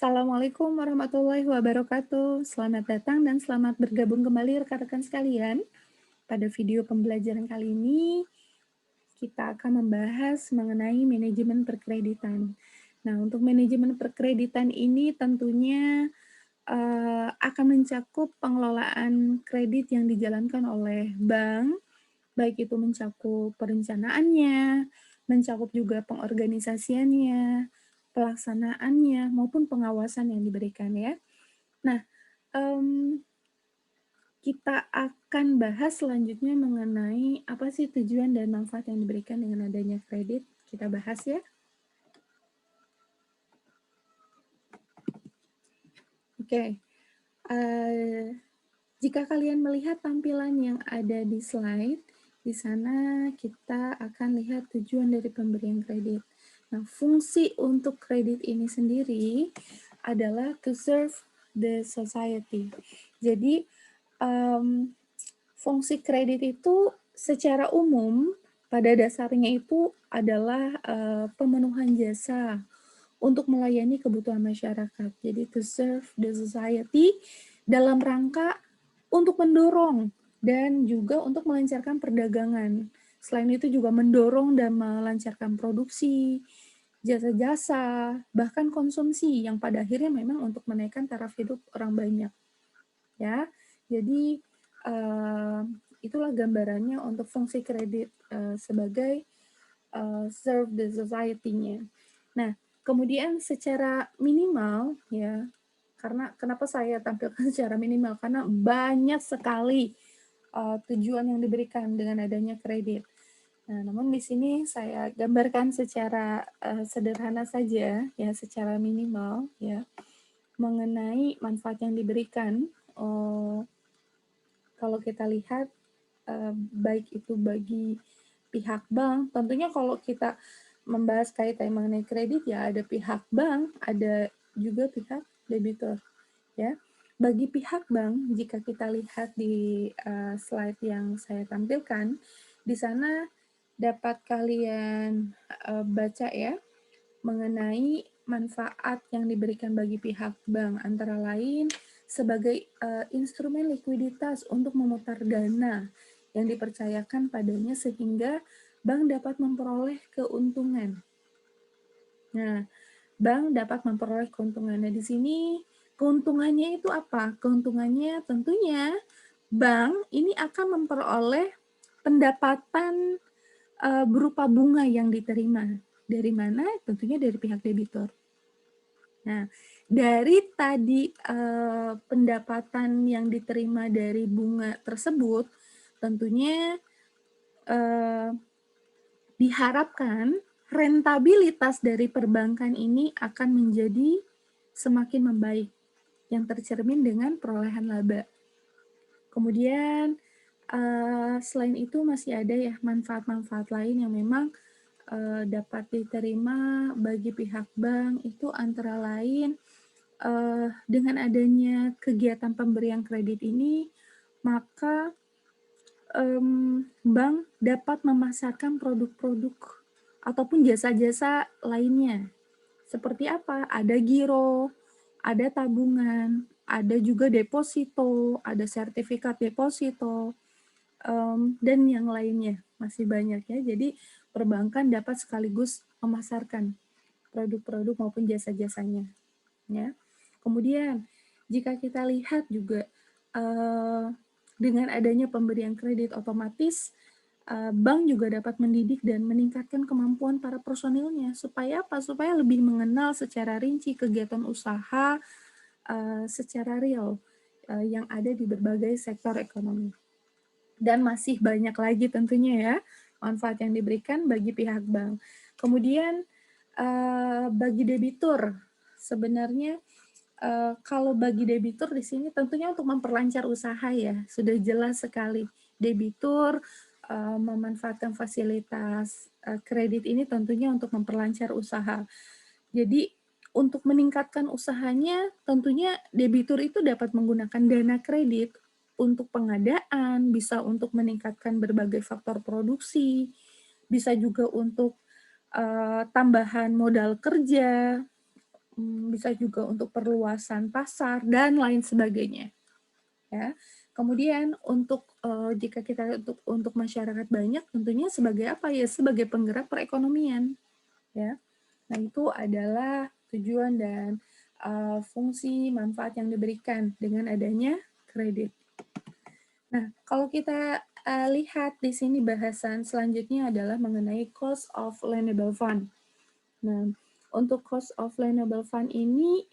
Assalamualaikum warahmatullahi wabarakatuh. Selamat datang dan selamat bergabung kembali rekan-rekan sekalian. Pada video pembelajaran kali ini, kita akan membahas mengenai manajemen perkreditan. Nah, untuk manajemen perkreditan ini tentunya akan mencakup pengelolaan kredit yang dijalankan oleh bank, baik itu mencakup perencanaannya, mencakup juga pengorganisasiannya, pelaksanaannya, maupun pengawasan yang diberikan ya. Nah, mmm, kita akan bahas selanjutnya mengenai apa sih tujuan dan manfaat yang diberikan dengan adanya kredit, kita bahas ya. Oke, jika kalian melihat tampilan yang ada di slide, di sana kita akan lihat tujuan dari pemberian kredit. Nah, fungsi untuk kredit ini sendiri adalah to serve the society. Jadi, fungsi kredit itu secara umum pada dasarnya itu adalah pemenuhan jasa untuk melayani kebutuhan masyarakat. Jadi to serve the society dalam rangka untuk mendorong dan juga untuk melancarkan perdagangan. Selain itu juga mendorong dan melancarkan produksi, jasa-jasa, bahkan konsumsi yang pada akhirnya memang untuk menaikkan taraf hidup orang banyak. Ya, jadi itulah gambarannya untuk fungsi kredit sebagai serve the society-nya. Nah, kemudian secara minimal ya, karena kenapa saya tampilkan secara minimal, karena banyak sekali tujuan yang diberikan dengan adanya kredit. Nah, namun di sini saya gambarkan secara sederhana saja ya, secara minimal ya, mengenai manfaat yang diberikan. Kalau kita lihat baik itu bagi pihak bank, tentunya kalau kita membahas kaitan mengenai kredit ya ada pihak bank, ada juga pihak debitur ya. Bagi pihak bank, jika kita lihat di slide yang saya tampilkan, di sana dapat kalian baca ya mengenai manfaat yang diberikan bagi pihak bank, antara lain sebagai instrumen likuiditas untuk memutar dana yang dipercayakan padanya sehingga bank dapat memperoleh keuntungan. Nah, bank dapat memperoleh keuntungan. Nah, di sini keuntungannya itu apa? Keuntungannya tentunya bank ini akan memperoleh pendapatan berupa bunga yang diterima. Dari mana? Tentunya dari pihak debitur. Nah, dari tadi pendapatan yang diterima dari bunga tersebut, tentunya diharapkan rentabilitas dari perbankan ini akan menjadi semakin membaik, yang tercermin dengan perolehan laba. Kemudian selain itu masih ada ya manfaat-manfaat lain yang memang dapat diterima bagi pihak bank itu antara lain dengan adanya kegiatan pemberian kredit ini, maka bank dapat memasarkan produk-produk ataupun jasa-jasa lainnya. Seperti apa? Ada giro, ada tabungan, ada juga deposito, ada sertifikat deposito, dan yang lainnya masih banyak ya. Jadi perbankan dapat sekaligus memasarkan produk-produk maupun jasa-jasanya. Ya. Kemudian jika kita lihat juga dengan adanya pemberian kredit otomatis bank juga dapat mendidik dan meningkatkan kemampuan para personilnya supaya apa? Supaya lebih mengenal secara rinci kegiatan usaha secara real yang ada di berbagai sektor ekonomi. Dan masih banyak lagi tentunya ya manfaat yang diberikan bagi pihak bank. Kemudian bagi debitur sebenarnya kalau bagi debitur di sini tentunya untuk memperlancar usaha ya, sudah jelas sekali. Debitur memanfaatkan fasilitas kredit ini tentunya untuk memperlancar usaha. Jadi untuk meningkatkan usahanya tentunya debitur itu dapat menggunakan dana kredit untuk pengadaan, bisa untuk meningkatkan berbagai faktor produksi, bisa juga untuk tambahan modal kerja, bisa juga untuk perluasan pasar dan lain sebagainya, ya. Kemudian untuk, jika kita untuk masyarakat banyak tentunya sebagai apa ya, sebagai penggerak perekonomian, ya. Nah, itu adalah tujuan dan, fungsi manfaat yang diberikan dengan adanya kredit. Nah, kalau kita, lihat di sini bahasan selanjutnya adalah mengenai cost of lendable fund. Nah, untuk cost of lendable fund ini,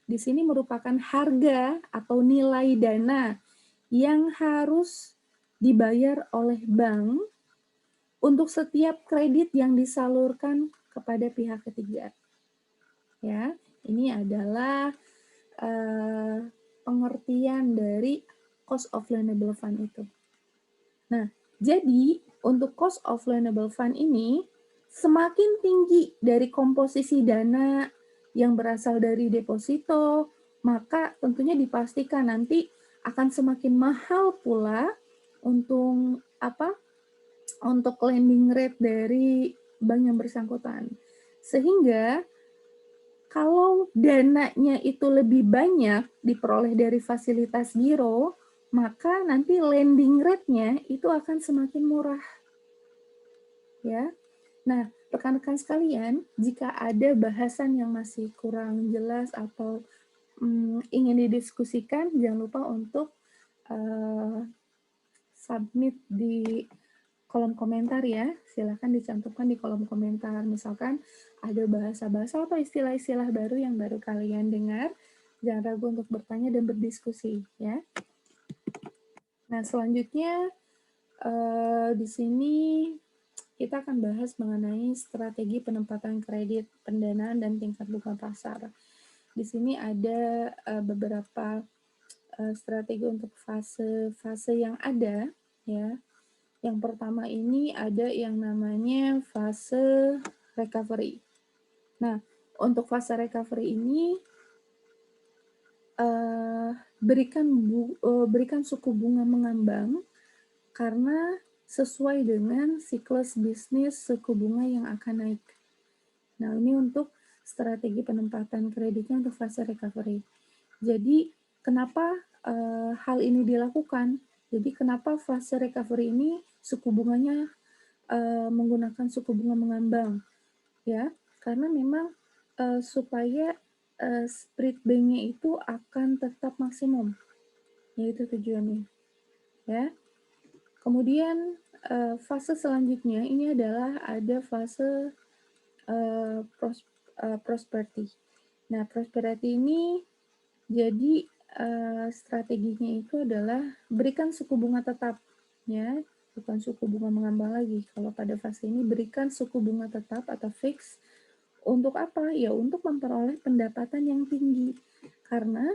di sini merupakan harga atau nilai dana yang harus dibayar oleh bank untuk setiap kredit yang disalurkan kepada pihak ketiga. Ya, ini adalah pengertian dari cost of lendable fund itu. Nah, jadi untuk cost of lendable fund ini semakin tinggi dari komposisi dana yang berasal dari deposito, maka tentunya dipastikan nanti akan semakin mahal pula untuk apa? Untuk lending rate dari bank yang bersangkutan. Sehingga kalau dananya itu lebih banyak diperoleh dari fasilitas giro, maka nanti lending rate-nya itu akan semakin murah. Ya. Nah, rekan-rekan sekalian, jika ada bahasan yang masih kurang jelas atau ingin didiskusikan, jangan lupa untuk submit di kolom komentar ya. Silahkan dicantumkan di kolom komentar. Misalkan ada bahasa-bahasa atau istilah-istilah baru yang baru kalian dengar, jangan ragu untuk bertanya dan berdiskusi ya. Nah, selanjutnya di sini kita akan bahas mengenai strategi penempatan kredit, pendanaan, dan tingkat bunga pasar. Di sini ada beberapa strategi untuk fase-fase yang ada ya. Yang pertama ini ada yang namanya fase recovery. Nah, untuk fase recovery ini berikan suku bunga mengambang karena sesuai dengan siklus bisnis suku bunga yang akan naik. Nah, ini untuk strategi penempatan kreditnya untuk fase recovery. Jadi, kenapa hal ini dilakukan? Jadi, kenapa fase recovery ini suku bunganya menggunakan suku bunga mengambang? Ya, karena memang supaya spread bank-nya itu akan tetap maksimum, yaitu tujuannya. Ya. Kemudian fase selanjutnya ini adalah ada fase prosperity. Nah, prosperity ini jadi strateginya itu adalah berikan suku bunga tetap, ya, bukan suku bunga mengambang lagi. Kalau pada fase ini berikan suku bunga tetap atau fix. Untuk apa? Ya untuk memperoleh pendapatan yang tinggi. Karena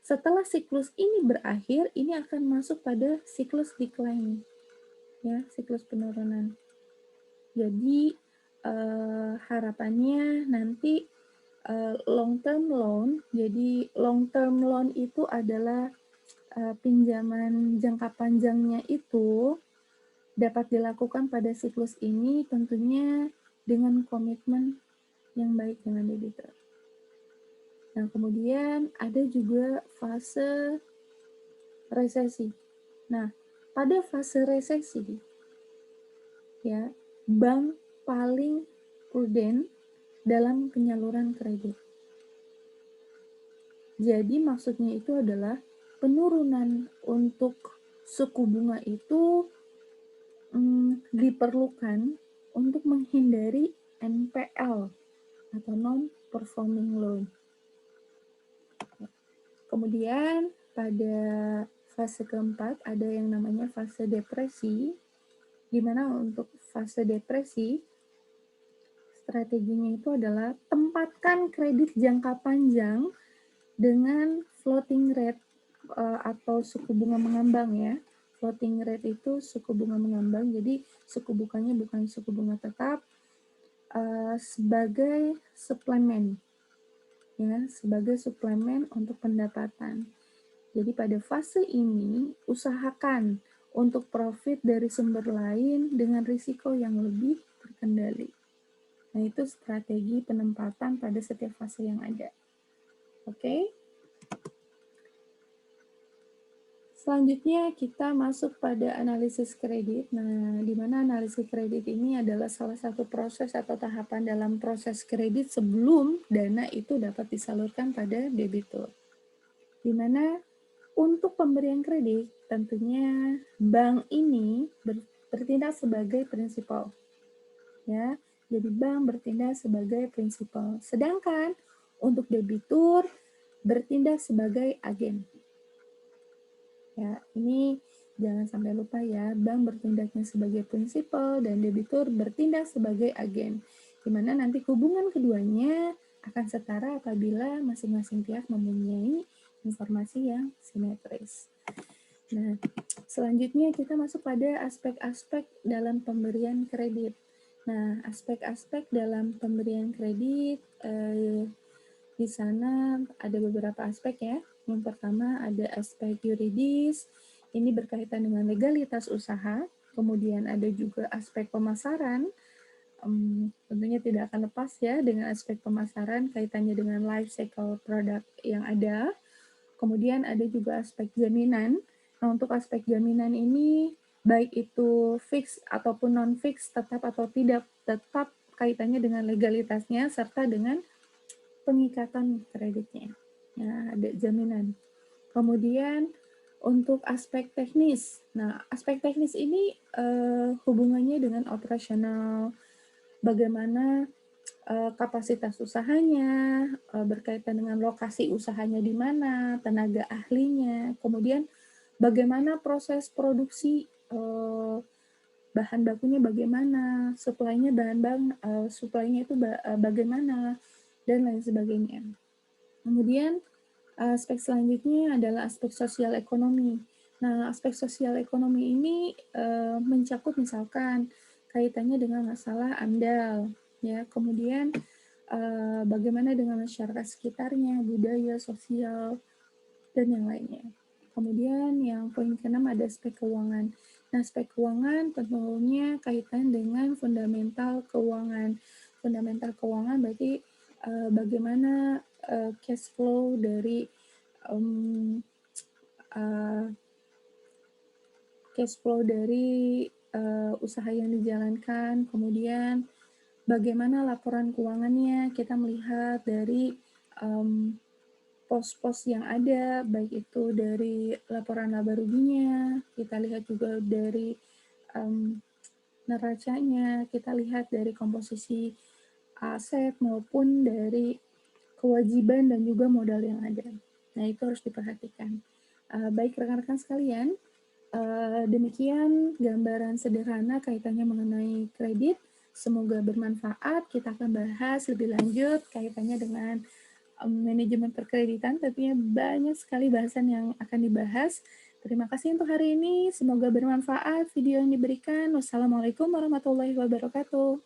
setelah siklus ini berakhir, ini akan masuk pada siklus decline. Ya, siklus penurunan. Jadi harapannya nanti long term loan. Jadi long term loan itu adalah pinjaman jangka panjangnya itu dapat dilakukan pada siklus ini tentunya dengan komitmen yang baik dengan debitur. Nah, kemudian ada juga fase resesi. Nah, pada fase resesi, ya, bank paling prudent dalam penyaluran kredit. Jadi maksudnya itu adalah penurunan untuk suku bunga itu diperlukan untuk menghindari NPL atau non-performing loan. Kemudian pada fase keempat ada yang namanya fase depresi, di mana untuk fase depresi strateginya itu adalah tempatkan kredit jangka panjang dengan floating rate atau suku bunga mengambang ya. Floating rate itu suku bunga mengambang, jadi suku bunganya bukan suku bunga tetap, sebagai suplemen, ya, sebagai suplemen untuk pendapatan. Jadi pada fase ini usahakan untuk profit dari sumber lain dengan risiko yang lebih terkendali. Nah, itu strategi penempatan pada setiap fase yang ada. Oke. Selanjutnya kita masuk pada analisis kredit. Nah, di mana analisis kredit ini adalah salah satu proses atau tahapan dalam proses kredit sebelum dana itu dapat disalurkan pada debitur. Di mana untuk pemberian kredit tentunya bank ini bertindak sebagai prinsipal. Ya, jadi bank bertindak sebagai prinsipal. Sedangkan untuk debitur bertindak sebagai agen. Ya, ini jangan sampai lupa ya, bank bertindaknya sebagai prinsipal dan debitur bertindak sebagai agen. Di mana nanti hubungan keduanya akan setara apabila masing-masing pihak mempunyai informasi yang simetris. Nah, selanjutnya kita masuk pada aspek-aspek dalam pemberian kredit. Nah, aspek-aspek dalam pemberian kredit di sana ada beberapa aspek ya. Yang pertama ada aspek yuridis, ini berkaitan dengan legalitas usaha. Kemudian ada juga aspek pemasaran, tentunya tidak akan lepas ya dengan aspek pemasaran kaitannya dengan life cycle produk yang ada. Kemudian ada juga aspek jaminan. Nah, untuk aspek jaminan ini baik itu fix ataupun non fix, tetap atau tidak, tetap kaitannya dengan legalitasnya serta dengan pengikatan kreditnya. Nah, ada jaminan. Kemudian untuk aspek teknis. Nah, aspek teknis ini hubungannya dengan operasional, bagaimana kapasitas usahanya, berkaitan dengan lokasi usahanya di mana, tenaga ahlinya, kemudian bagaimana proses produksi, bahan bakunya bagaimana, suplainya suplainya itu bagaimana, dan lain sebagainya. Kemudian aspek selanjutnya adalah aspek sosial ekonomi. Nah, aspek sosial ekonomi ini mencakup misalkan kaitannya dengan masalah AMDAL, ya. Kemudian bagaimana dengan masyarakat sekitarnya, budaya, sosial, dan yang lainnya. Kemudian yang poin ke-6 ada aspek keuangan. Nah, aspek keuangan tentunya kaitan dengan fundamental keuangan. Fundamental keuangan berarti bagaimana cash flow dari um, uh, usaha yang dijalankan, kemudian bagaimana laporan keuangannya, kita melihat dari pos-pos yang ada, baik itu dari laporan laba ruginya, kita lihat juga dari neracanya, kita lihat dari komposisi aset maupun dari kewajiban dan juga modal yang ada. Nah, itu harus diperhatikan. Baik rekan-rekan sekalian, demikian gambaran sederhana kaitannya mengenai kredit. Semoga bermanfaat. Kita akan bahas lebih lanjut kaitannya dengan manajemen perkreditan. Tentunya banyak sekali bahasan yang akan dibahas. Terima kasih untuk hari ini. Semoga bermanfaat video yang diberikan. Wassalamualaikum warahmatullahi wabarakatuh.